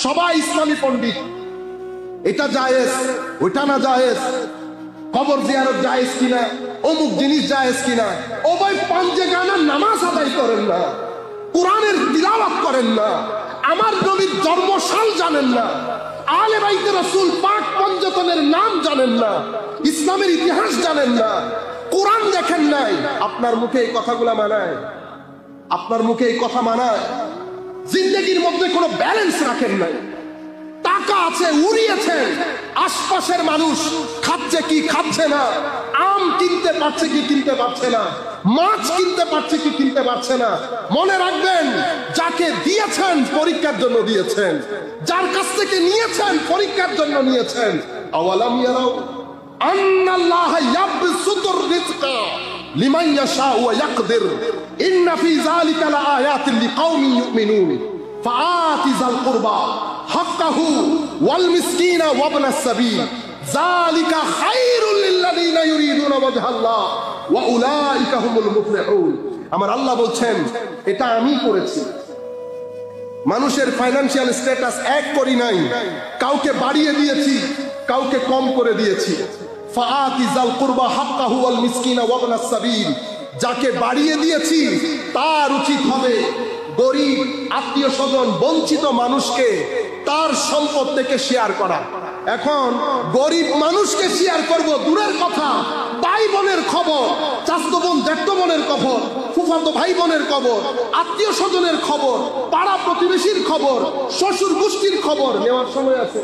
সবাই ইসলামী পণ্ডিত, এটা জায়েজ ওইটা না জায়েজ, কবর জিয়ারত জায়েজ কিনা, অমুক জিনিস জায়েজ কিনা। ও ভাই পাঞ্জে গানার নামাজ আদায় করেন না, কোরআনের তিলাওয়াত করেন না, আমার নবীর জন্মসাল জানেন না, আলে বাইতে রাসূল পাক পঞ্জতনের নাম জানেন না, ইসলামের ইতিহাস জানেন না, কোরআন দেখেন নাই, আপনার মুখে এই কথাগুলো মানায়? আপনার মুখে এই কথা মানায়? জিন্দেগির মধ্যে কোনো ব্যালেন্স রাখেন নাই, টাকা আছে উড়িয়েছেন, আশপাশের মানুষ খাচ্ছে কি খাচ্ছে না, আম কিনতে পারছে কি কিনতে পারছে না, মাছ কিনতে পারছে কি কিনতে পারছে না। মনে রাখবেন, যাকে দিয়েছেন পরীক্ষার জন্য দিয়েছেন, যার কাছ থেকে নিয়েছেন পরীক্ষার জন্য নিয়েছেন। আওয়ালাম ইয়ারাউ আন্নাল্লাহা ইয়াবসুতুর রিজকা লিমান ইয়াশাউ ওয়া ইয়াকদির ইন্না ফি যালিকা লাআয়াতিন লিকাওমিন ইউমিনুন ফাআতি যাল কুরবা হাক্কাহু ওয়াল মিসকিনা ওয়াবনাস সাবিল যালিকা খায়রুল লিল্লাযিনা ইউরিদুনা ওয়াজহাল্লাহ ওয়া উলাইকা হুমুল মুফলিহুন। আমার আল্লাহ বলছেন, এটা আমি করেছি। মানুষের ফাইনান্সিয়াল স্ট্যাটাস এক করি নাই, কাউকে বাড়িয়ে দিয়েছি, কাউকে কম করে দিয়েছি। ফাআতি যাল কুরবা হাক্কাহু ওয়াল মিসকিনা ওয়াবনাস সাবিল, যাকে বাড়িয়ে দিয়েছি তার উচিত হবে গরিব, আত্মীয় স্বজন, বঞ্চিত মানুষকে তার সম্পদ থেকে শেয়ার করা। এখন গরিব মানুষকে শেয়ার করব দূরের কথা, ভাই বোনের খবর, চাচতো বোন জ্যাঠতো বোনের খবর, ফুফাতো ভাই বোনের খবর, আত্মীয় স্বজনের খবর, পাড়া প্রতিবেশীর খবর, শ্বশুর গোষ্ঠীর খবর নেওয়ার সময় আছে?